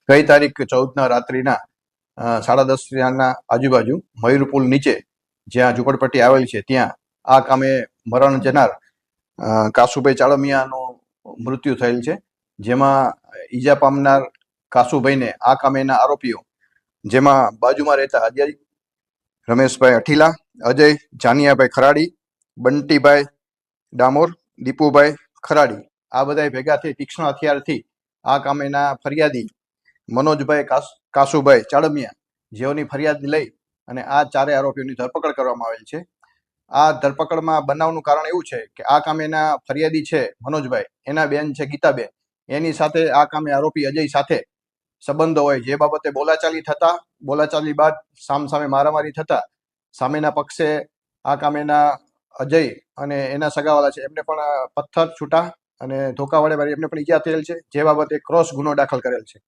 ગઈ તારીખ 14 રાત્રિના 10:30 આજુબાજુ મયુર પુલ નીચે જ્યાં ઝુંપડપટ્ટી આવેલ છે ત્યાં આ કામે મરણ જનાર કાસુભાઈ ચાળમિયાનું મૃત્યુ થયેલ છે, જેમાં ઈજા પામનાર કાસુભાઈને આ કામેના આરોપીઓ, જેમાં બાજુમાં રહેતા અજય રમેશભાઈ અઠીલા, અજય જાનિયાભાઈ ખરાડી, બંટીભાઈ ડામોર, દીપુભાઈ ખરાડી, આ બધા ભેગા થઈ તીક્ષ્ણ હથિયારથી આ કામેના ફરિયાદી મનોજભાઈ કાસુભાઈ ચાળમિયા જેઓની ફરિયાદ લઈ અને આ ચારે આરોપીઓની ધરપકડ કરવામાં આવેલ છે. આ ધરપકડમાં બનાવનું કારણ એવું છે કે આ કામેના ફરિયાદી છે મનોજભાઈ, એના બેન છે ગીતાબેન, એની સાથે આ કામે આરોપી અજય સાથે સંબંધો હોય, જે બાબતે બોલાચાલી થતા, બોલાચાલી બાદ સામસામે મારામારી થતા સામેના પક્ષે આ કામેના અજય અને એના સગાવાલા છે એમને પણ પથ્થર છૂટા અને ધોકા વડે એમને પણ ઈજા થયેલ છે, જે બાબતે ક્રોસ ગુનો દાખલ કરેલ છે.